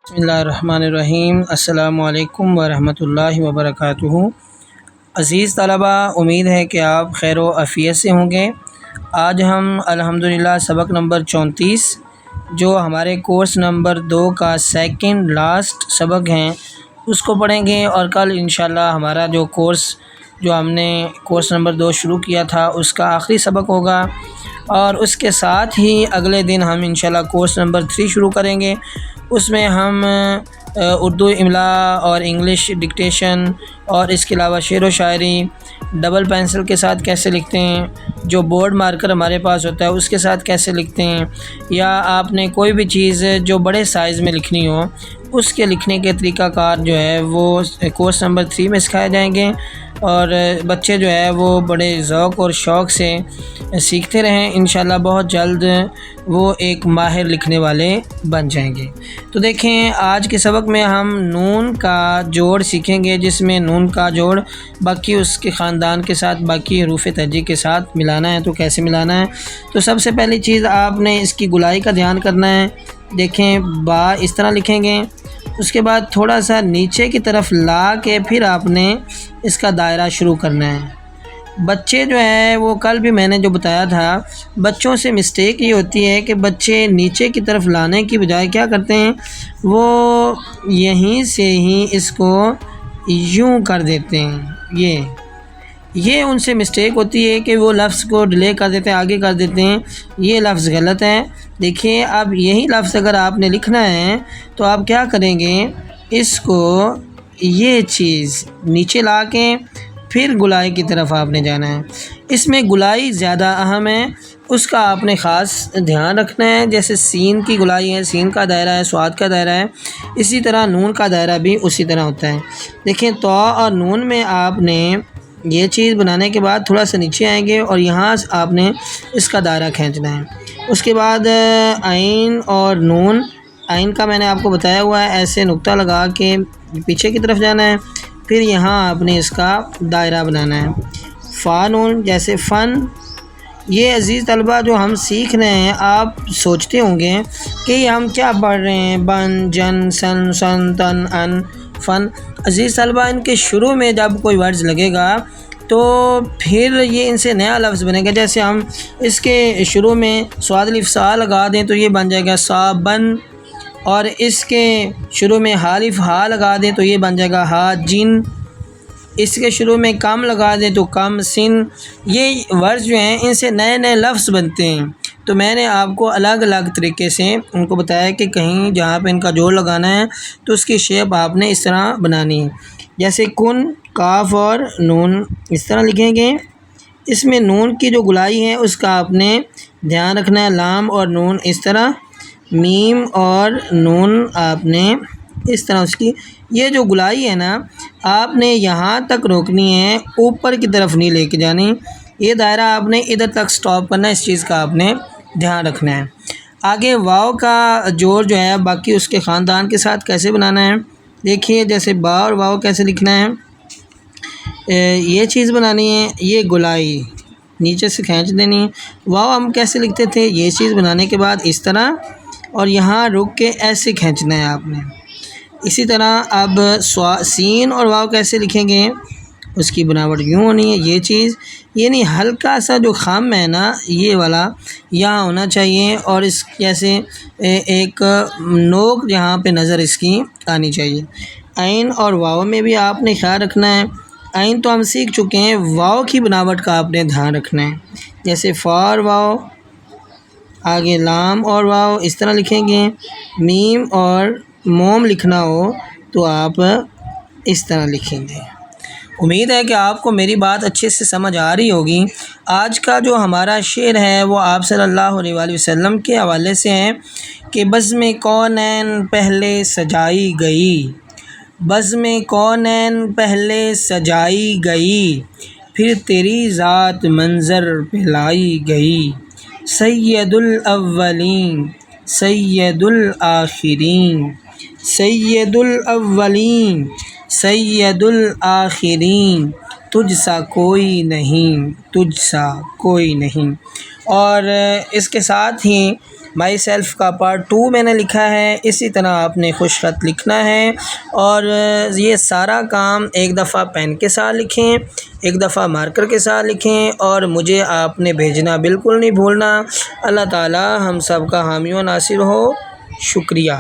بسم اللہ الرحمن الرحیم۔ السلام علیکم ورحمۃ اللہ وبرکاتہ۔ عزیز طلبہ، امید ہے کہ آپ خیر و عافیت سے ہوں گے۔ آج ہم الحمدللہ سبق نمبر 34 جو ہمارے کورس نمبر 2 کا سیکنڈ لاسٹ سبق ہیں اس کو پڑھیں گے، اور کل انشاءاللہ ہمارا جو ہم نے کورس نمبر 2 شروع کیا تھا اس کا آخری سبق ہوگا، اور اس کے ساتھ ہی اگلے دن ہم انشاءاللہ کورس نمبر 3 شروع کریں گے۔ اس میں ہم اردو املا اور انگلش ڈکٹیشن اور اس کے علاوہ شعر و شاعری ڈبل پینسل کے ساتھ کیسے لکھتے ہیں، جو بورڈ مارکر ہمارے پاس ہوتا ہے اس کے ساتھ کیسے لکھتے ہیں، یا آپ نے کوئی بھی چیز جو بڑے سائز میں لکھنی ہو اس کے لکھنے کے طریقہ کار جو ہے وہ کورس نمبر 3 میں سکھائے جائیں گے، اور بچے جو ہے وہ بڑے ذوق اور شوق سے سیکھتے رہیں۔ انشاءاللہ بہت جلد وہ ایک ماہر لکھنے والے بن جائیں گے۔ تو دیکھیں، آج کے سبق میں ہم نون کا جوڑ سیکھیں گے، جس میں نون کا جوڑ باقی اس کے خاندان کے ساتھ باقی حروف تہجی کے ساتھ ملانا ہے۔ تو کیسے ملانا ہے؟ تو سب سے پہلی چیز آپ نے اس کی گلائی کا دھیان کرنا ہے۔ دیکھیں، با اس طرح لکھیں گے، اس کے بعد تھوڑا سا نیچے کی طرف لا کے پھر آپ نے اس کا دائرہ شروع کرنا ہے۔ بچے جو ہے وہ کل بھی میں نے جو بتایا تھا، بچوں سے مسٹیک یہ ہوتی ہے کہ بچے نیچے کی طرف لانے کی بجائے کیا کرتے ہیں، وہ یہیں سے ہی اس کو یوں کر دیتے ہیں۔ یہ ان سے مسٹیک ہوتی ہے کہ وہ لفظ کو ڈیلے کر دیتے ہیں، آگے کر دیتے ہیں۔ یہ لفظ غلط ہے۔ دیکھیے، اب یہی لفظ اگر آپ نے لکھنا ہے تو آپ کیا کریں گے، اس کو یہ چیز نیچے لا کے پھر گلائی کی طرف آپ نے جانا ہے۔ اس میں گلائی زیادہ اہم ہے، اس کا آپ نے خاص دھیان رکھنا ہے۔ جیسے سین کی گلائی ہے، سین کا دائرہ ہے، صاد کا دائرہ ہے، اسی طرح نون کا دائرہ بھی اسی طرح ہوتا ہے۔ دیکھیں، تو اور نون میں آپ نے یہ چیز بنانے کے بعد تھوڑا سا نیچے آئیں گے اور یہاں آپ نے اس کا دائرہ کھینچنا ہے۔ اس کے بعد عین اور نون، عین کا میں نے آپ کو بتایا ہوا ہے، ایسے نقطہ لگا کے پیچھے کی طرف جانا ہے، پھر یہاں آپ نے اس کا دائرہ بنانا ہے۔ فا نون جیسے فن، یہ عزیز طلبہ جو ہم سیکھ رہے ہیں، آپ سوچتے ہوں گے کہ یہ ہم کیا پڑھ رہے ہیں، بن جن سن سن تن ان فن۔ عزیز طلبہ، ان کے شروع میں جب کوئی ورڈز لگے گا تو پھر یہ ان سے نیا لفظ بنے گا۔ جیسے ہم اس کے شروع میں صاد الف سا لگا دیں تو یہ بن جائے گا سا بن، اور اس کے شروع میں حالف ہا لگا دیں تو یہ بن جائے گا ہا جن، اس کے شروع میں کم لگا دیں تو کم سن۔ یہ ورڈز جو ہیں ان سے نئے نئے لفظ بنتے ہیں، تو میں نے آپ کو الگ الگ طریقے سے ان کو بتایا کہ کہیں جہاں پہ ان کا جوڑ لگانا ہے تو اس کی شیپ آپ نے اس طرح بنانی ہے۔ جیسے کن، کاف اور نون اس طرح لکھیں گے۔ اس میں نون کی جو گلائی ہے اس کا آپ نے دھیان رکھنا ہے، لام اور نون اس طرح، میم اور نون آپ نے اس طرح اس کی یہ جو گلائی ہے نا، آپ نے یہاں تک روکنی ہے، اوپر کی طرف نہیں لے کے جانی۔ یہ دائرہ آپ نے ادھر تک سٹاپ کرنا ہے، اس چیز کا آپ نے دھیان رکھنا ہے۔ آگے واو کا جوڑ جو ہے باقی اس کے خاندان کے ساتھ کیسے بنانا ہے، دیکھیے، جیسے با اور واو کیسے لکھنا ہے، یہ چیز بنانی ہے، یہ گلائی نیچے سے کھینچ دینی ہے۔ واو ہم کیسے لکھتے تھے، یہ چیز بنانے کے بعد اس طرح، اور یہاں رک کے ایسے کھینچنا ہے آپ نے۔ اسی طرح اب سین اور واو کیسے لکھیں گے، اس کی بناوٹ یوں ہونی ہے، یہ چیز یعنی ہلکا سا جو خم ہے نا یہ والا یہاں ہونا چاہیے، اور اس جیسے ایک نوک یہاں پہ نظر اس کی آنی چاہیے۔ عین اور واو میں بھی آپ نے خیال رکھنا ہے۔ عین تو ہم سیکھ چکے ہیں، واو کی بناوٹ کا آپ نے دھیان رکھنا ہے۔ جیسے فا اور واو، آگے لام اور واو اس طرح لکھیں گے۔ میم اور موم لکھنا ہو تو آپ اس طرح لکھیں گے۔ امید ہے کہ آپ کو میری بات اچھے سے سمجھ آ رہی ہوگی۔ آج کا جو ہمارا شعر ہے وہ آپ صلی اللہ علیہ وآلہ وسلم کے حوالے سے ہے کہ بزم کونین پہلے سجائی گئی، بزم کونین پہلے سجائی گئی، پھر تیری ذات منظر پہ لائی گئی، سید الاولین سید الآخرین، سید الاولین سید الآخرین، تجھ سا کوئی نہیں، تجھ سا کوئی نہیں۔ اور اس کے ساتھ ہی مائی سیلف کا پارٹ 2 میں نے لکھا ہے، اسی طرح آپ نے خوش خط لکھنا ہے، اور یہ سارا کام ایک دفعہ پین کے ساتھ لکھیں، ایک دفعہ مارکر کے ساتھ لکھیں، اور مجھے آپ نے بھیجنا بالکل نہیں بھولنا۔ اللہ تعالی ہم سب کا حامی و ناصر ہو۔ شکریہ۔